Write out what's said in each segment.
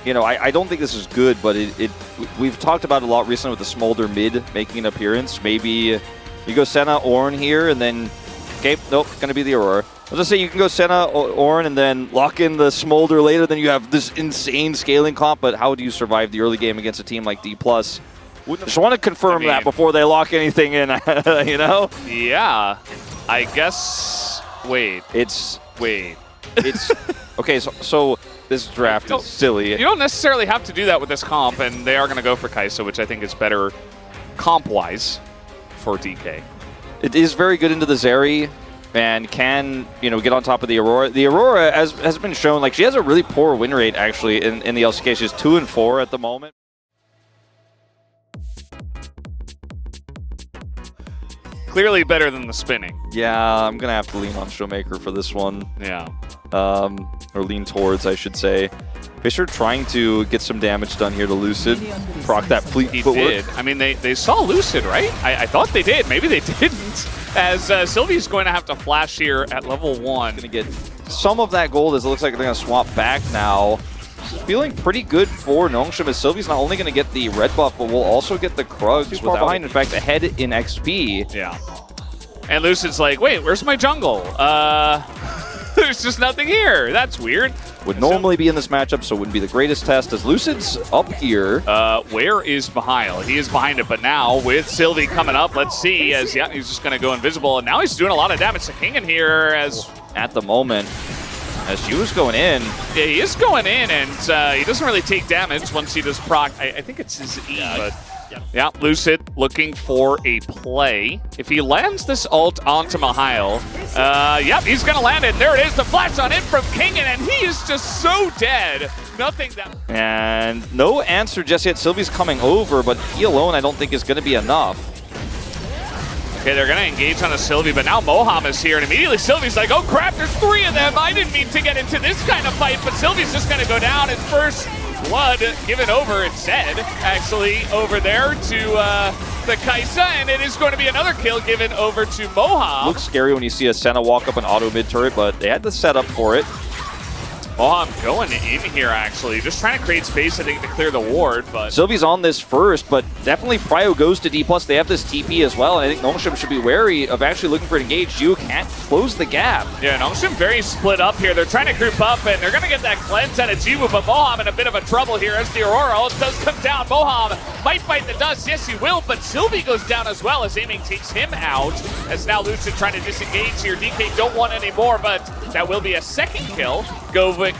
you know, I don't think this is good, but we've talked about it a lot recently with the Smolder mid making an appearance. Maybe you go Senna, Ornn here, and then, okay, nope, going to be the Aurora. I was going to say you can go Senna, Ornn, and then lock in the Smolder later, then you have this insane scaling comp, but how do you survive the early game against a team like D+? Just want to confirm that before they lock anything in, you know? Yeah, I guess, wait. It's, okay, so this draft is silly. You don't necessarily have to do that with this comp, and they are going to go for Kai'Sa, which I think is better comp-wise for DK. It is very good into the Zeri, and can, you know, get on top of the Aurora. The Aurora has been shown, like, she has a really poor win rate, actually, in the LCK. She's 2-4 at the moment. Clearly better than the spinning. Yeah, I'm going to have to lean on Showmaker for this one. Yeah. Or lean towards, I should say. Fisher trying to get some damage done here to Lucid. Proc that fleet footwork. Did. I mean, they saw Lucid, right? I thought they did. Maybe they didn't. As Sylvie's going to have to flash here at level 1. Going to get some of that gold as it looks like they're going to swap back now. Feeling pretty good for Nongshim as Sylvie's not only going to get the red buff, but will also get the Krugs far behind. In fact, ahead in XP. Yeah. And Lucid's like, wait, where's my jungle? There's just nothing here. That's weird. Would normally be in this matchup, so it wouldn't be the greatest test as Lucid's up here. Where is Mihail? He is behind it, but now with Sylvie coming up, let's see, as yeah, he's just going to go invisible, and now he's doing a lot of damage to King in here as... At the moment, as Yu's going in. Yeah, he is going in, and he doesn't really take damage once he does proc. I think it's his E, but... Yeah, Lucid looking for a play. If he lands this ult onto Mihail, yep, he's going to land it. There it is, the flash on in from Kingen, and he is just so dead. Nothing that... And no answer just yet. Sylvie's coming over, but he alone I don't think is going to be enough. Okay, they're going to engage on a Sylvie, but now Moham is here, and immediately Sylvie's like, oh crap, there's 3 of them. I didn't mean to get into this kind of fight, but Sylvie's just going to go down at first. Blood given over, it said, actually, over there to the Kai'Sa, and it is going to be another kill given over to Moham. Looks scary when you see a Senna walk up an auto mid turret, but they had the setup for it. Moham going in here, actually, just trying to create space, I think, to clear the ward, but... Sylvie's on this first, but definitely Prio goes to D+. They have this TP as well, and I think Nongshim should be wary of actually looking for an engage. You can't close the gap. Yeah, Nongshim very split up here. They're trying to group up, and they're going to get that cleanse out of Jiwoo, but Moham in a bit of a trouble here as the Aurora. It does come down. Moham might bite the dust. Yes, he will, but Sylvie goes down as well as aiming takes him out, as now Lucid trying to disengage here. DK don't want any more, but that will be a second kill.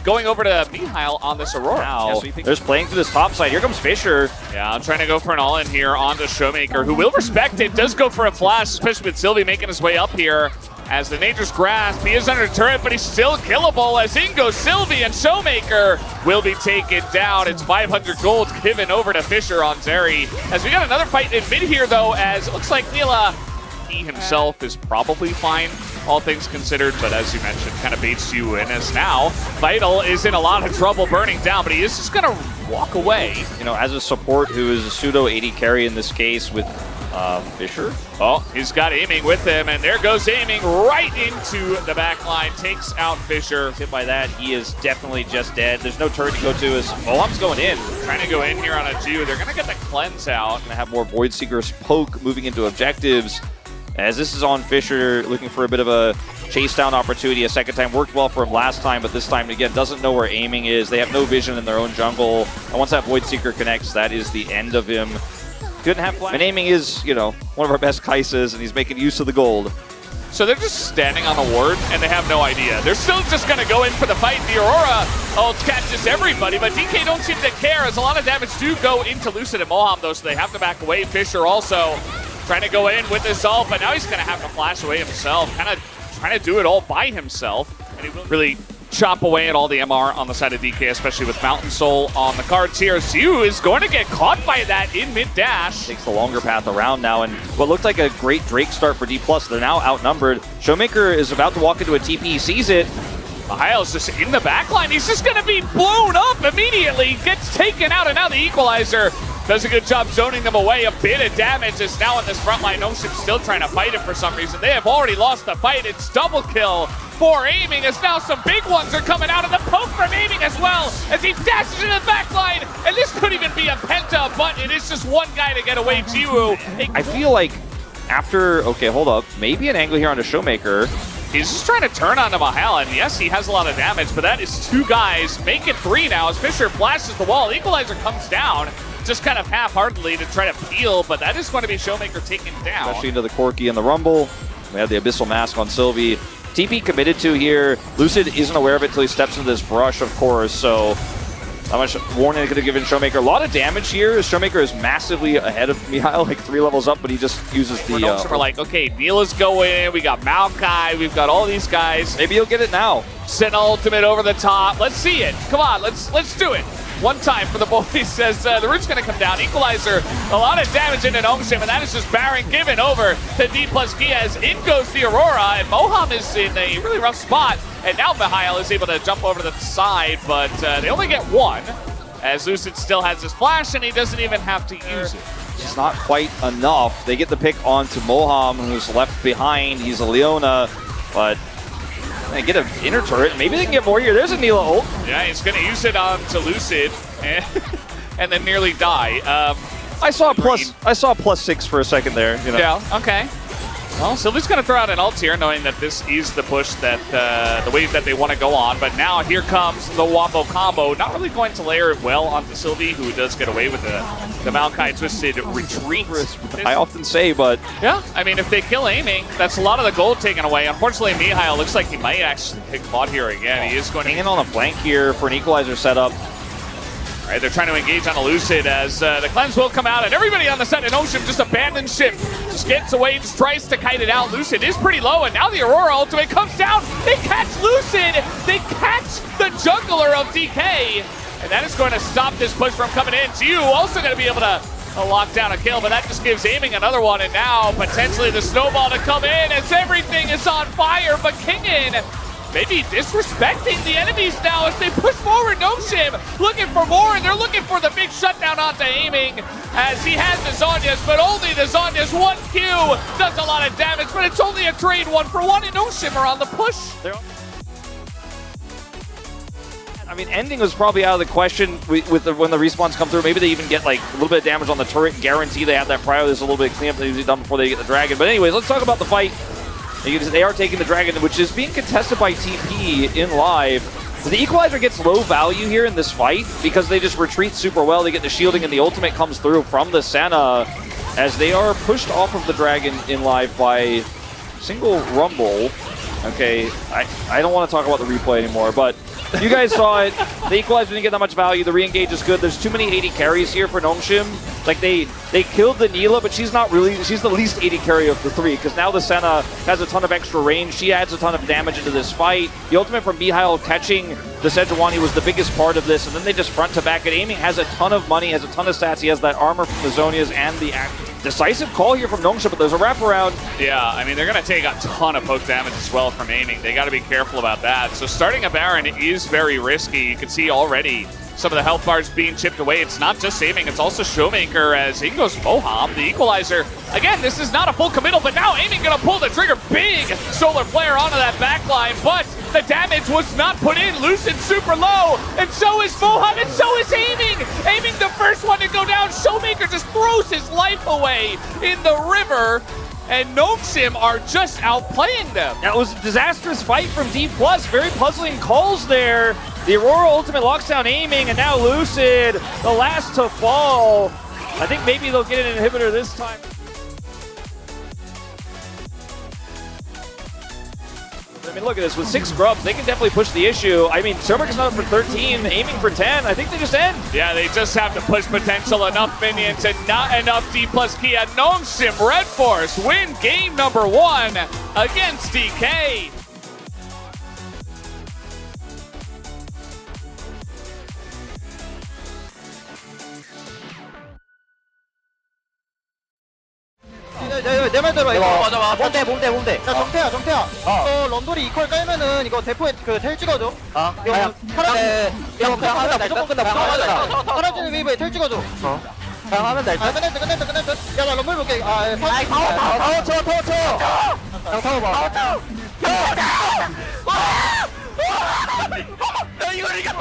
Going over to Mihail on this Aurora. Now, there's playing through this top side. Here comes Fisher. Yeah, I'm trying to go for an all-in here onto Showmaker, who will respect it. Does go for a flash, especially with Sylvie making his way up here. As the Nature's Grasp, he is under the turret, but he's still killable. As in goes Sylvie, and Showmaker will be taken down. It's 500 gold given over to Fisher on Zeri. As we got another fight in mid here, though, as it looks like Nila, he himself is probably fine, all things considered, but as you mentioned, kind of baits you in, as now Vital is in a lot of trouble burning down, but he is just going to walk away. You know, as a support who is a pseudo AD carry in this case with Fisher. Oh, he's got aiming with him, and there goes aiming right into the back line, takes out Fisher. Hit by that, he is definitely just dead. There's no turret to go to as Moham's going in. Trying to go in here on a Jew. They're going to get the cleanse out. Going to have more Void Seeker's poke moving into objectives. As this is on Fisher, looking for a bit of a chase down opportunity a second time. Worked well for him last time, but this time, again, doesn't know where aiming is. They have no vision in their own jungle. And once that Void Seeker connects, that is the end of him. Couldn't have flash. And aiming is, you know, one of our best Kai'Sas, and he's making use of the gold. So they're just standing on the ward, and they have no idea. They're still just going to go in for the fight. The Aurora ult catches everybody, but DK don't seem to care, as a lot of damage do go into Lucid and Moham, though, so they have to back away. Fisher also trying to go in with his ult, but now he's going to have to flash away himself, kind of trying to do it all by himself. And he will really chop away at all the MR on the side of DK, especially with Mountain Soul on the cards here. Zhu is going to get caught by that in mid-dash. Takes the longer path around now, and what looked like a great Drake start for D+. They're now outnumbered. Showmaker is about to walk into a TP, he sees it. Mihail's just in the backline. He's just going to be blown up immediately. Gets taken out, and now the Equalizer does a good job zoning them away. A bit of damage is now on this front line. Noshim's still trying to fight it for some reason. They have already lost the fight. It's double kill for Aiming, as now some big ones are coming out, and the poke from Aiming as well, as he dashes into the back line, and this could even be a penta, but it is just one guy to get away, Jiwoo. I feel like after, okay, hold up, maybe an angle here on the Showmaker. He's just trying to turn onto Mahal, and yes, he has a lot of damage, but that is 2 guys. Make it 3 now as Fisher flashes the wall. Equalizer comes down, just kind of half-heartedly to try to peel, but that is going to be Showmaker taken down. Especially into the Corki and the Rumble. We have the Abyssal Mask on Sylvie. TP committed to here. Lucid isn't aware of it until he steps into this brush, of course, so not much warning could have given Showmaker. A lot of damage here. Showmaker is massively ahead of Mihail, like 3 levels up, but he just uses the... We're like, okay, Neela's going, we got Maokai, we've got all these guys. Maybe he'll get it now. Send ultimate over the top. Let's see it. Come on, let's do it. One time for the boys, says the root's going to come down. Equalizer, a lot of damage into Nomshim, and that is just Baron given over to D plus Kia as in goes the Aurora, and Moham is in a really rough spot, and now Mihail is able to jump over to the side, but they only get 1, as Lucid still has his flash, and he doesn't even have to use it. It's not quite enough. They get the pick onto Moham, who's left behind. He's a Leona, but they get an inner turret. Maybe they can get more here. There's a Neela ult. Yeah, he's going to use it onto Lucid and then nearly die. I saw +6 for a second there. You know? Yeah, okay. Well, Sylvie's going to throw out an ult here, knowing that this is the push that the wave that they want to go on. But now here comes the Wombo combo. Not really going to layer it well onto Sylvie, who does get away with the Maokai Twisted retreat. I often say, but... Yeah, I mean, if they kill Aiming, that's a lot of the gold taken away. Unfortunately, Mihail looks like he might actually pick bot here again. He is going to... Hanging on a flank here for an equalizer setup. All right, they're trying to engage on a Lucid as the cleanse will come out, and everybody on the side of Ocean just abandons ship. Just gets away, just tries to kite it out. Lucid is pretty low, and now the Aurora ultimate comes down. They catch Lucid! They catch the jungler of DK! And that is going to stop this push from coming in. Jiu also going to be able to lock down a kill, but that just gives Aiming another one, and now potentially the snowball to come in as everything is on fire, but Kingen maybe disrespecting the enemies now as they push forward. Nomshim looking for more, and they're looking for the big shutdown onto Aiming as he has the Zhonya's, but only the Zhonya's 1Q does a lot of damage, but it's only a trade 1-for-1, and Nomshim are on the push. I mean, ending was probably out of the question when the respawns come through. Maybe they even get like a little bit of damage on the turret, guarantee they have that prio. There's a little bit of cleanup they usually done before they get the dragon. But anyways, let's talk about the fight. They are taking the dragon, which is being contested by TP in live. The equalizer gets low value here in this fight because they just retreat super well. They get the shielding, and the ultimate comes through from the Senna as they are pushed off of the dragon in live by single Rumble. Okay, I don't want to talk about the replay anymore, but you guys saw it. The equalizer didn't get that much value. The re-engage is good. There's too many 80 carries here for Nomshim. Like, they killed the Neela, but she's not really, she's the least 80 carry of the 3, because now the Senna has a ton of extra range. She adds a ton of damage into this fight. The ultimate from Mihail catching the Sejuani was the biggest part of this, and then they just front to back. And Aiming has a ton of money, has a ton of stats. He has that armor from the Zhonya's and the decisive call here from Nomshim, but there's a wraparound. Yeah, I mean, they're going to take a ton of poke damage as well from Aiming. They got to be careful about that. So starting a Baron is very risky. You can see already some of the health bars being chipped away. It's not just Aiming, it's also Showmaker as in goes Moham, the equalizer. Again, this is not a full committal, but now Aiming going to pull the trigger. Big solar flare onto that backline, but the damage was not put in. Lucid super low, and so is Moham, and so is Aiming. Aiming the first one to go down. Showmaker just throws his life away in the river, and Nomshim are just outplaying them. That was a disastrous fight from D+. Very puzzling calls there. The Aurora ultimate locks down Aiming, and now Lucid, the last to fall. I think maybe they'll get an inhibitor this time. I mean, look at this. With 6 grubs, they can definitely push the issue. I mean, Showmaker's not up for 13, Aiming for 10. I think they just end. Yeah, they just have to push potential, enough minions, and not enough D plus Kia. Nomshim Red Force win game number 1 against DK. 내 말 들어 이거. 맞아. 뭔데? 야 정태야. 런돌이 이퀄 깔면은 이거 대포에 텔 찍어줘. 이거 그냥 하면 돼. 무조건 끝나. 사라지는 웨이브에 텔 찍어줘. 그냥 하면 돼. 끝냈어. 야 나 런돌 볼게. 타워 쳐. 타워 봐. 야 이걸 이겨